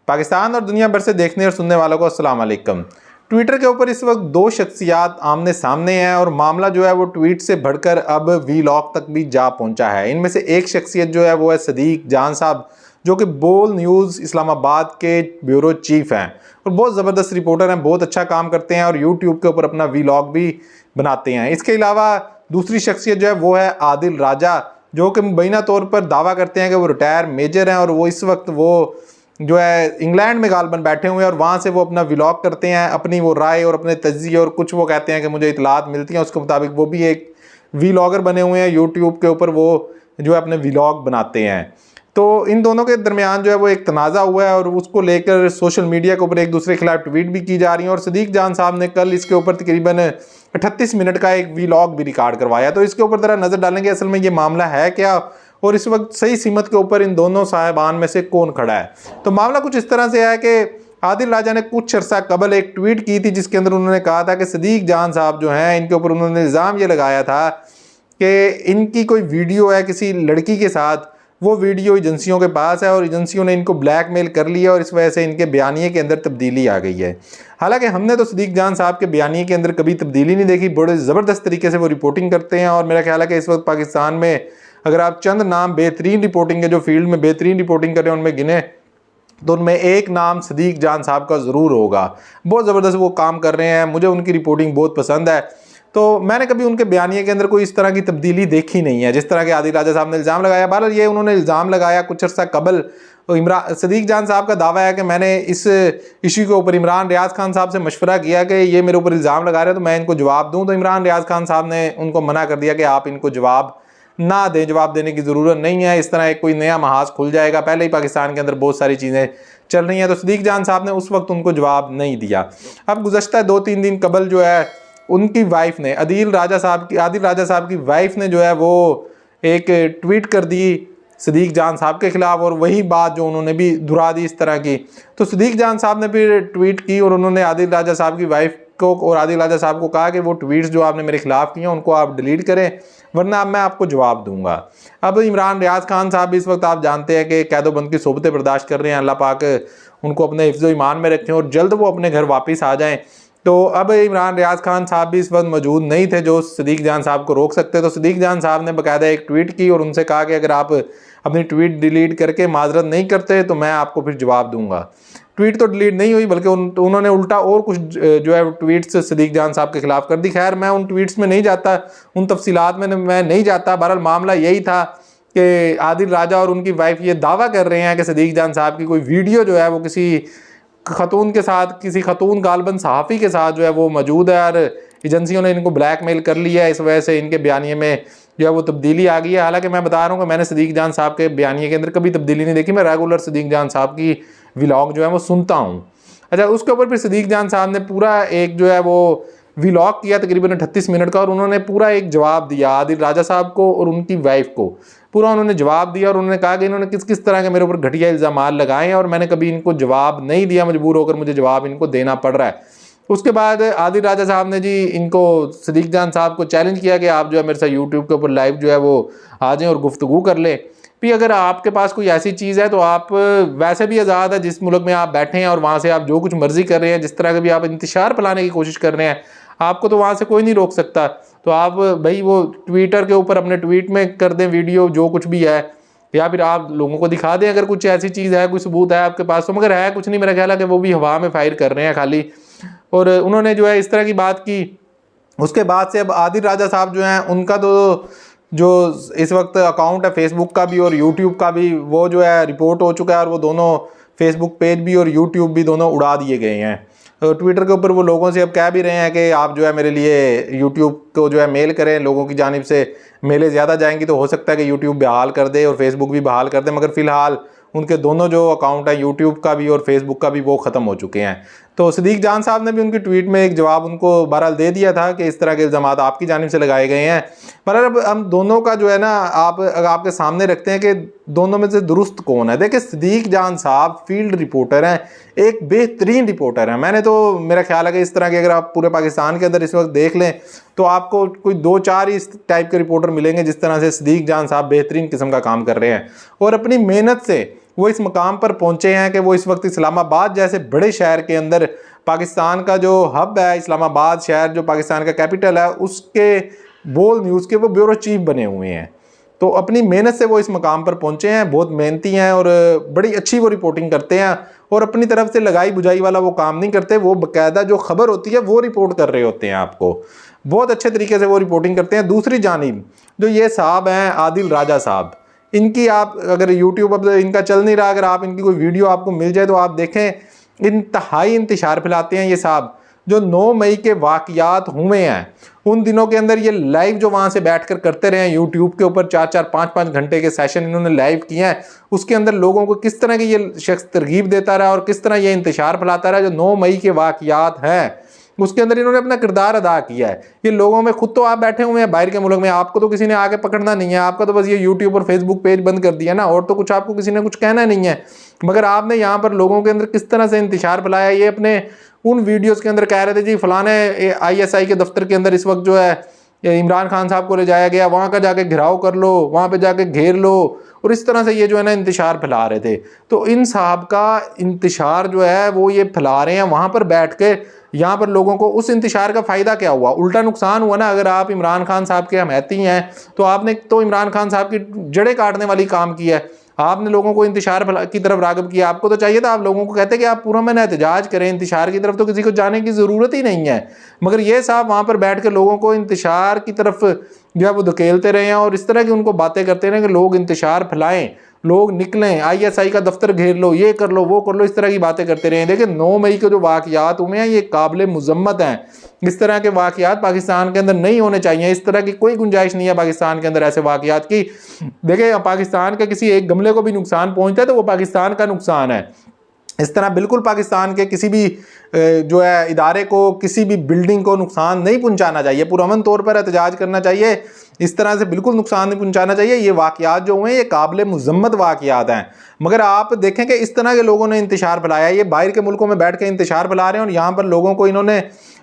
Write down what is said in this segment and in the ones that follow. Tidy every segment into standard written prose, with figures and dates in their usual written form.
पाकिस्तान और दुनिया भर से देखने और सुनने वालों को अस्सलाम वालेकुम। ट्विटर के ऊपर इस वक्त दो शख्सियात आमने सामने हैं और मामला जो है वो ट्वीट से बढ़कर अब वीलॉग तक भी जा पहुंचा है। इनमें से एक शख्सियत जो है वो है सदीक जान साहब, जो कि बोल न्यूज़ इस्लामाबाद के ब्यूरो चीफ हैं और बहुत ज़बरदस्त रिपोर्टर हैं, बहुत अच्छा काम करते हैं और यूट्यूब के ऊपर अपना वीलॉग भी बनाते हैं। इसके अलावा दूसरी शख्सियत जो है वो है आदिल राजा, जो कि मुबैना तौर पर दावा करते हैं कि वो रिटायर मेजर हैं और वो इस वक्त वो जो है इंग्लैंड में गालबन बैठे हुए हैं और वहाँ से वो अपना व्लॉग करते हैं, अपनी वो राय और अपने तज्जिए और कुछ वो कहते हैं कि मुझे इतलात मिलती हैं उसके मुताबिक वो भी एक व्लॉगर बने हुए हैं। यूट्यूब के ऊपर वो जो है अपने व्लॉग बनाते हैं। तो इन दोनों के दरमियान जो है वो एक तनाज़ा हुआ है और उसको लेकर सोशल मीडिया के ऊपर एक दूसरे के खिलाफ ट्वीट भी की जा रही है। और सदीक जान साहब ने कल इसके ऊपर तकरीबन 38 मिनट का एक व्लॉग भी रिकॉर्ड करवाया। तो इसके ऊपर ज़रा नज़र डालेंगे असल में ये मामला है क्या और इस वक्त सही सीमत के ऊपर इन दोनों साहिबान में से कौन खड़ा है। तो मामला कुछ इस तरह से है कि आदिल राजा ने कुछ अर्सा कबल एक ट्वीट की थी जिसके अंदर उन्होंने कहा था कि सदीक जान साहब जो हैं इनके ऊपर उन्होंने इल्ज़ाम ये लगाया था कि इनकी कोई वीडियो है किसी लड़की के साथ, वो वीडियो एजेंसियों के पास है और एजेंसियों ने इनको ब्लैकमेल कर लिया और इस वजह से इनके बयानिए के अंदर तब्दीली आ गई है। हालांकि हमने तो सदीक जान साहब के बयानिए के अंदर कभी तब्दीली नहीं देखी, बड़े ज़बरदस्त तरीके से वो रिपोर्टिंग करते हैं और मेरा ख्याल है कि इस वक्त पाकिस्तान में अगर आप चंद नाम बेहतरीन रिपोर्टिंग के जो फील्ड में बेहतरीन रिपोर्टिंग कर रहे हैं उनमें गिने तो उनमें एक नाम सदीक जान साहब का ज़रूर होगा। बहुत ज़बरदस्त वो काम कर रहे हैं, मुझे उनकी रिपोर्टिंग बहुत पसंद है। तो मैंने कभी उनके बयानिए के अंदर कोई इस तरह की तब्दीली देखी नहीं है जिस तरह के आदिल राजा साहब ने इल्ज़ाम लगाया। बहरहाल ये उन्होंने इल्ज़ाम लगाया कुछ अर्सा कबल। तो सदीक जान साहब का दावा है कि मैंने इस इशू के ऊपर इमरान रियाज खान साहब से मशवरा किया कि ये मेरे ऊपर इल्ज़ाम लगा रहे हैं तो मैं इनको जवाब दूँ। तो इमरान रियाज खान साहब ने उनको मना कर दिया कि आप इनको जवाब ना दें, जवाब देने की ज़रूरत नहीं है, इस तरह एक कोई नया महाज खुल जाएगा, पहले ही पाकिस्तान के अंदर बहुत सारी चीज़ें चल रही हैं। तो सदीक जान साहब ने उस वक्त उनको जवाब नहीं दिया। अब गुज़श्ता 2-3 दिन कबल जो है उनकी वाइफ ने आदिल राजा साहब की वाइफ ने जो है वो एक ट्वीट कर दी सदीक जान साहब के ख़िलाफ़ और वही बात जो उन्होंने भी दोहरा दी इस तरह की। तो सदीक जान साहब ने फिर ट्वीट की और उन्होंने आदिल राजा साहब की वाइफ को और आदिल राजा साहब को कहा कि वो ट्वीट्स जो आपने मेरे खिलाफ़ किए हैं उनको आप डिलीट करें वरना अब मैं आपको जवाब दूंगा। अब इमरान रियाज खान साहब इस वक्त आप जानते हैं कि कैदोबंद की सोबतें बर्दाश्त कर रहे हैं, अल्लाह पाक उनको अपने हिफ्ज़ ईमान में रखें और जल्द वो अपने घर वापस आ जाएँ। तो अब इमरान रियाज खान साहब भी इस वक्त मौजूद नहीं थे जो सदीक जान साहब को रोक सकते। तो सदीक जान साहब ने बाकायदा एक ट्वीट की और उनसे कहा कि अगर आप अपनी ट्वीट डिलीट करके माजरत नहीं करते तो मैं आपको फिर जवाब दूंगा। ट्वीट तो डिलीट नहीं हुई बल्कि उन्होंने उल्टा और कुछ जो है ट्वीट्स सदीक जान साहब के खिलाफ कर दी। खैर मैं उन ट्वीट्स में नहीं जाता, उन तफसीलात में मैं नहीं जाता। बहरहाल मामला यही था कि आदिल राजा और उनकी वाइफ ये दावा कर रहे हैं कि सदीक जान साहब की कोई वीडियो जो है वो किसी खतून के साथ, किसी खतून गालबन सहाफ़ी के साथ जो है वो मौजूद है और एजेंसियों ने इनको ब्लैकमेल कर लिया है, इस वजह से इनके बयानिए में जो है वो तब्दीली आ गई है। हालांकि मैं बता रहा हूँ कि मैंने सदीक जान साहब के बयानिए के अंदर कभी तब्दीली नहीं देखी, मैं रेगुलर सदीक जान साहब की व्लॉग जो है वो सुनता हूँ। अच्छा, उसके ऊपर फिर सदीक जान साहब ने पूरा एक जो है वो व्लॉग किया तकरीबन 38 मिनट का और उन्होंने पूरा एक जवाब दिया आदिल राजा साहब को और उनकी वाइफ को। पूरा उन्होंने जवाब दिया और उन्होंने कहा कि इन्होंने किस किस तरह के मेरे ऊपर घटिया इल्ज़ाम लगाए हैं और मैंने कभी इनको जवाब नहीं दिया, मजबूर होकर मुझे जवाब इनको देना पड़ रहा है। उसके बाद आदिल राजा साहब ने जी इनको सदीक जान साहब को चैलेंज किया कि आप जो है मेरे साथ यूट्यूब के ऊपर लाइव जो है वो आ जाएँ और गुफ्तगू कर लें। भी अगर आपके पास कोई ऐसी चीज़ है तो आप वैसे भी आज़ाद है, जिस मुल्क में आप बैठे हैं और वहाँ से आप जो कुछ मर्जी कर रहे हैं, जिस तरह के भी आप इंतशार फैलाने की कोशिश कर रहे हैं, आपको तो वहाँ से कोई नहीं रोक सकता। तो आप भाई वो ट्विटर के ऊपर अपने ट्वीट में कर दें वीडियो जो कुछ भी है, या फिर आप लोगों को दिखा दें अगर कुछ ऐसी चीज़ है, कोई सबूत है आपके पास। तो मगर है कुछ नहीं, मेरा ख्याल है कि वो भी हवा में फायर कर रहे हैं खाली। और उन्होंने जो है इस तरह की बात की। उसके बाद से अब आदिल राजा साहब जो हैं उनका तो जो इस वक्त अकाउंट है फेसबुक का भी और यूट्यूब का भी वो जो है रिपोर्ट हो चुका है और वो दोनों फेसबुक पेज भी और यूट्यूब भी दोनों उड़ा दिए गए हैं। तो ट्विटर के ऊपर वो लोगों से अब कह भी रहे हैं कि आप जो है मेरे लिए यूट्यूब को जो है मेल करें, लोगों की जानिब से मेलें ज़्यादा जाएंगी तो हो सकता है कि यूट्यूब बहाल कर दे और फेसबुक भी बहाल कर दे। मगर फ़िलहाल उनके दोनों जो अकाउंट हैं यूट्यूब का भी और फेसबुक का भी वो ख़त्म हो चुके हैं। तो सदीक जान साहब ने भी उनकी ट्वीट में एक जवाब उनको बहरहाल दे दिया था कि इस तरह के इल्ज़ाम आपकी जानिब से लगाए गए हैं। पर अब हम दोनों का जो है ना आपके सामने रखते हैं कि दोनों में से दुरुस्त कौन है। देखिए सदीक जान साहब फील्ड रिपोर्टर हैं, एक बेहतरीन रिपोर्टर हैं। मैंने तो मेरा ख्याल है कि इस तरह के अगर आप पूरे पाकिस्तान के अंदर इस वक्त देख लें तो आपको कोई 2-4 इस टाइप के रिपोर्टर मिलेंगे जिस तरह से सदीक जान साहब बेहतरीन किस्म का काम कर रहे हैं और अपनी मेहनत से वो इस मकाम पर पहुंचे हैं कि वो इस वक्त इस्लामाबाद जैसे बड़े शहर के अंदर, पाकिस्तान का जो हब है इस्लामाबाद शहर, जो पाकिस्तान का कैपिटल है, उसके बोल न्यूज़ के वो ब्यूरो चीफ बने हुए हैं। तो अपनी मेहनत से वो इस मकाम पर पहुंचे हैं, बहुत मेहनती हैं और बड़ी अच्छी वो रिपोर्टिंग करते हैं और अपनी तरफ से लगाई बुझाई वाला वो काम नहीं करते। वो बाकायदा जो खबर होती है वो रिपोर्ट कर रहे होते हैं, आपको बहुत अच्छे तरीके से वो रिपोर्टिंग करते हैं। दूसरी जानिब जो ये साहब हैं आदिल राजा साहब, इनकी आप अगर यूट्यूब अब इनका चल नहीं रहा, अगर आप इनकी कोई वीडियो आपको मिल जाए तो आप देखें, इंतहाई इंतशार फैलाते हैं ये साहब। जो 9 मई के वाक़यात हुए हैं उन दिनों के अंदर ये लाइव जो वहाँ से बैठकर करते रहे हैं यूट्यूब के ऊपर, 4-4 5-5 घंटे के सेशन इन्होंने लाइव किए हैं, उसके अंदर लोगों को किस तरह की ये शख्स तरगीब देता रहा और किस तरह ये इंतशार फैलाता रहा। जो 9 मई के वाक़यात हैं उसके अंदर इन्होंने अपना किरदार अदा किया है। ये लोगों में, खुद तो आप बैठे हुए हैं बाहर के मुल्क में, आपको तो किसी ने आके पकड़ना नहीं है, आपका तो बस ये यूट्यूब और फेसबुक पेज बंद कर दिया ना, और तो कुछ आपको किसी ने कुछ कहना नहीं है। मगर आपने यहाँ पर लोगों के अंदर किस तरह से इंतशार फैलाया। ये अपने उन वीडियोज़ के अंदर कह रहे थे जी फलाने ISI के दफ्तर के अंदर इस वक्त जो है इमरान खान साहब को ले जाया गया, वहाँ का जाके घिराव कर लो, वहाँ पे जाके घेर लो, और इस तरह से ये जो है ना इंतशार फैला रहे थे। तो इन साहब का इंतशार जो है वो ये फैला रहे हैं वहाँ पर बैठ के। यहाँ पर लोगों को उस इंतशार का फ़ायदा क्या हुआ? उल्टा नुकसान हुआ ना। अगर आप इमरान खान साहब के हमायती हैं तो आपने तो इमरान खान साहब की जड़ें काटने वाली काम किया है, आपने लोगों को इंतशार की तरफ राग़िब किया। आपको तो चाहिए था आप लोगों को कहते कि आप पूरा मैंने एहतजाज करें, इंतशार की तरफ तो किसी को जाने की ज़रूरत ही नहीं है। मगर ये साहब वहाँ पर बैठ के लोगों को इंतशार की तरफ जो है वो धकेलते रहे हैं और इस तरह की उनको बातें करते रहे कि लोग इंतशार फैलाएं, लोग निकलें, ISI का दफ्तर घेर लो, ये कर लो, वो कर लो, इस तरह की बातें करते रहे। देखिए 9 मई के जो वाक़यात हुए हैं ये काबिल मुज़म्मत हैं। इस तरह के वाक़यात पाकिस्तान के अंदर नहीं होने चाहिए। इस तरह की कोई गुंजाइश नहीं है पाकिस्तान के अंदर ऐसे वाक़यात की। देखिए पाकिस्तान के किसी एक गमले को भी नुकसान पहुँचता है तो वो पाकिस्तान का नुकसान है। इस तरह बिल्कुल पाकिस्तान के किसी भी जो है इदारे को, किसी भी बिल्डिंग को नुकसान नहीं पहुंचाना चाहिए, पुरअमन तौर पर एहतजाज करना चाहिए। इस तरह से बिल्कुल नुकसान नहीं पहुंचाना चाहिए। ये वाक़यात जो हुए हैं ये काबिल मुज़म्मत वाक़यात हैं। मगर आप देखें कि इस तरह के लोगों ने इंतशार फैलाया, ये बाहर के मुल्कों में बैठ के इंतशार फैला रहे हैं और यहाँ पर लोगों को इन्होंने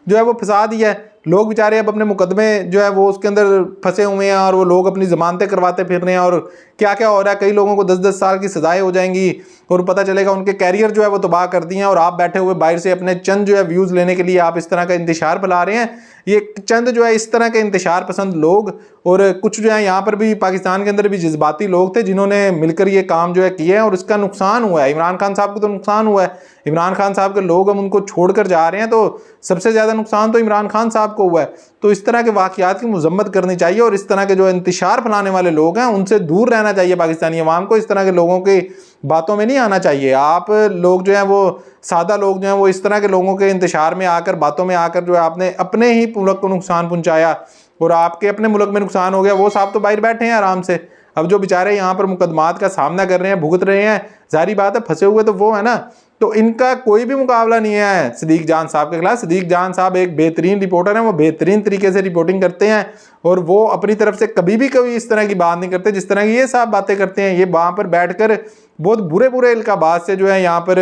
जो है वो फंसा दिया है। लोग बेचारे अब अपने मुकदमे जो है वो उसके अंदर फंसे हुए हैं और वो लोग अपनी ज़मानतें करवाते फिर रहे हैं और क्या क्या हो रहा है। कई लोगों को 10-10 साल की सज़ाएं हो जाएंगी और पता चलेगा उनके कैरियर जो है वो तबाह कर दिए हैं, और आप बैठे हुए बाहर से अपने चंद जो है व्यूज़ लेने के लिए आप इस तरह का इंतशार फैला रहे हैं। ये चंद जो है इस तरह के इंतशार पसंद लोग, और कुछ जो है यहाँ पर भी पाकिस्तान के अंदर भी जज्बाती लोग थे जिन्होंने मिलकर ये काम जो है किया है, और इसका नुकसान हुआ है। इमरान खान साहब को तो नुकसान हुआ है। इमरान खान साहब के लोग हम उनको छोड़कर जा रहे हैं तो सबसे ज़्यादा नुकसान तो इमरान खान साहब को हुआ है। तो इस तरह के वाक़यात की मज़म्मत करनी चाहिए और इस तरह के जो इंतशार फैलाने वाले लोग हैं उनसे दूर रहना चाहिए पाकिस्तानी अवाम को। इस तरह के लोगों की बातों में नहीं आना चाहिए। आप लोग जो हैं वो सादा लोग जो हैं वो इस तरह के लोगों के इंतशार में आकर, बातों में आकर जो है आपने अपने ही मुल्क को नुकसान पहुँचाया और आपके अपने मुल्क में नुकसान हो गया। वो साहब तो बाहर बैठे हैं आराम से, अब जो बेचारे यहाँ पर मुकदमात का सामना कर रहे हैं, भुगत रहे हैं, जाहिर बात है फंसे हुए तो वो है ना। तो इनका कोई भी मुकाबला नहीं है सदीक जान साहब के खिलाफ। सदीक जान साहब एक बेहतरीन रिपोर्टर हैं, वो बेहतरीन तरीके से रिपोर्टिंग करते हैं और वो अपनी तरफ से कभी भी इस तरह की बात नहीं करते जिस तरह की ये साहब बातें करते हैं। ये वहाँ पर बैठकर बहुत बुरे बुरे इल्काबात से जो है यहाँ पर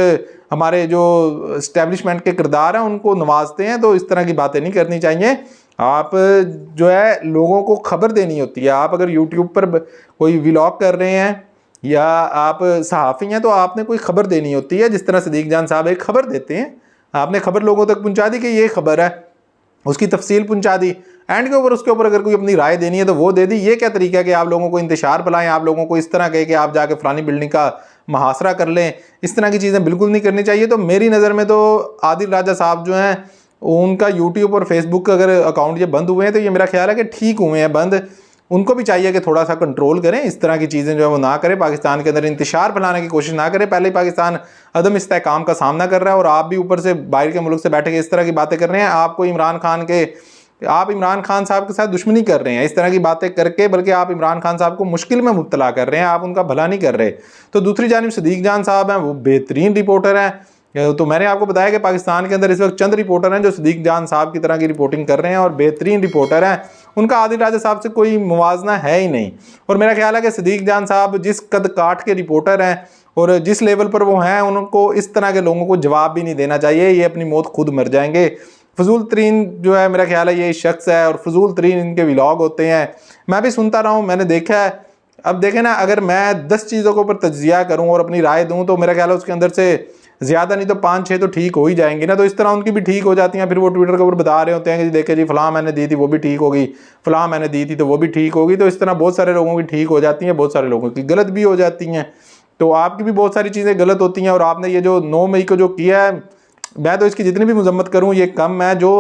हमारे जो इस्टेब्लिशमेंट के किरदार हैं उनको नवाजते हैं। तो इस तरह की बातें नहीं करनी चाहिए। आप जो है लोगों को खबर देनी होती है। आप अगर यूट्यूब पर कोई व्लॉग कर रहे हैं या आप सहाफ़ी हैं तो आपने कोई खबर देनी होती है। जिस तरह सदीक जान साहब एक खबर देते हैं, आपने खबर लोगों तक पहुंचा दी कि ये खबर है, उसकी तफसील पहुंचा दी, एंड के ऊपर उसके ऊपर अगर कोई अपनी राय देनी है तो वो दे दी। ये क्या तरीका है कि आप लोगों को इंतशार फैलाएं, आप लोगों को इस तरह कहे कि आप जाके फलानी बिल्डिंग का मुहासरा कर लें। इस तरह की चीज़ें बिल्कुल नहीं करनी चाहिए। तो मेरी नज़र में तो आदिल राजा साहब जो हैं उनका यूट्यूब और फेसबुक का अगर अकाउंट ये बंद हुए हैं तो ये मेरा ख्याल है कि ठीक हुए हैं बंद। उनको भी चाहिए कि थोड़ा सा कंट्रोल करें, इस तरह की चीज़ें जो है वो ना करें, पाकिस्तान के अंदर इंतशार फैलाने की कोशिश ना करें। पहले ही पाकिस्तान अदम इस्तेहकाम का सामना कर रहा है और आप भी ऊपर से बाहर के मुल्क से बैठे के इस तरह की बातें कर रहे हैं। आपको आप इमरान खान साहब के साथ दुश्मनी कर रहे हैं इस तरह की बातें करके, बल्कि आप इमरान खान साहब को मुश्किल में मुब्तला कर रहे हैं, आप उनका भला नहीं कर रहे। तो दूसरी जानिब सदीक जान साहब हैं, वो बेहतरीन रिपोर्टर हैं। तो मैंने आपको बताया कि पाकिस्तान के अंदर इस वक्त चंद रिपोर्टर हैं जो सदीक जान साहब की तरह की रिपोर्टिंग कर रहे हैं और बेहतरीन रिपोर्टर हैं। उनका आदिल राजा साहब से कोई मुवाजना है ही नहीं। और मेरा ख्याल है कि सदीक जान साहब जिस कद काट के रिपोर्टर हैं और जिस लेवल पर वो हैं, उनको इस तरह के लोगों को जवाब भी नहीं देना चाहिए। ये अपनी मौत खुद मर जाएंगे। फजूल तरीन जो है मेरा ख्याल है ये शख्स है और फजूल तरीन इनके व्लॉग होते हैं। मैं भी सुनता रहा हूँ, मैंने देखा है अब देखें ना, अगर मैं 10 चीज़ों के ऊपर तज्जिया करूं और अपनी राय दूं तो मेरा ख्याल है उसके अंदर से ज़्यादा नहीं तो 5-6 तो ठीक हो ही जाएंगी ना। तो इस तरह उनकी भी ठीक हो जाती हैं। फिर वो ट्विटर के ऊपर बता रहे होते हैं कि देखे जी फलां मैंने दी थी वो भी ठीक होगी, फलां मैंने दी थी तो वो भी ठीक होगी। तो इस तरह बहुत सारे लोगों की ठीक हो जाती हैं, बहुत सारे लोगों की गलत भी हो जाती हैं। तो आपकी भी बहुत सारी चीज़ें गलत होती हैं। और आपने ये जो 9 मई को जो किया है, मैं तो इसकी जितनी भी मजम्मत करूँ ये कम है। जो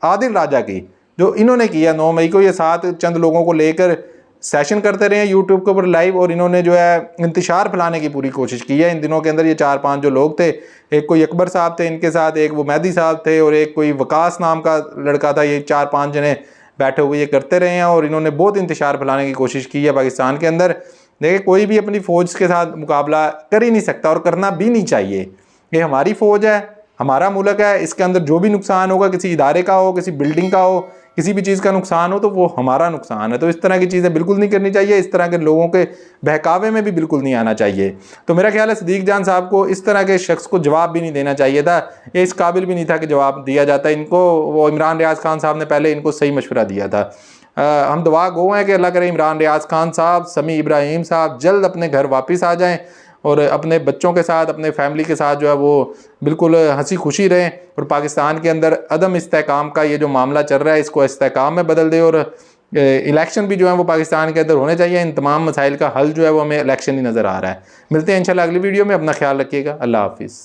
आदिल राजा की जो इन्होंने किया 9 मई को, ये 7 चंद लोगों को लेकर सेशन करते रहे यूट्यूब के ऊपर लाइव, और इन्होंने जो है इंतशार फैलाने की पूरी कोशिश की है इन दिनों के अंदर। ये 4-5 जो लोग थे, एक कोई अकबर साहब थे इनके साथ, एक वो मेहदी साहब थे और एक कोई वकास नाम का लड़का था, ये 4-5 जने बैठे हुए ये करते रहे हैं और इन्होंने बहुत इंतशार फैलाने की कोशिश की है पाकिस्तान के अंदर। देखिए कोई भी अपनी फ़ौज के साथ मुकाबला कर ही नहीं सकता और करना भी नहीं चाहिए। ये हमारी फ़ौज है, हमारा मुल्क है, इसके अंदर जो भी नुकसान होगा, किसी इदारे का हो, किसी बिल्डिंग का हो, किसी भी चीज़ का नुकसान हो, तो वो हमारा नुकसान है। तो इस तरह की चीज़ें बिल्कुल नहीं करनी चाहिए, इस तरह के लोगों के बहकावे में भी बिल्कुल नहीं आना चाहिए। तो मेरा ख्याल है सदीक जान साहब को इस तरह के शख्स को जवाब भी नहीं देना चाहिए था, ये इस काबिल भी नहीं था कि जवाब दिया जाता इनको। वो इमरान रियाज खान साहब ने पहले इनको सही मशवरा दिया था। हम दुआ गो हैं कि अल्लाह करे इमरान रियाज खान साहब, समी इब्राहिम साहब जल्द अपने घर वापस आ जाएं और अपने बच्चों के साथ, अपने फैमिली के साथ जो है वो बिल्कुल हंसी खुशी रहें और पाकिस्तान के अंदर अदम इस्तेहकाम का ये जो मामला चल रहा है इसको इस्तेहकाम में बदल दे। और इलेक्शन भी जो है वो पाकिस्तान के अंदर होने चाहिए। इन तमाम मसाइल का हल जो है वो हमें इलेक्शन ही नज़र आ रहा है। मिलते हैं इंशाल्लाह अगली वीडियो में। अपना ख्याल रखिएगा। अल्लाह हाफिज़।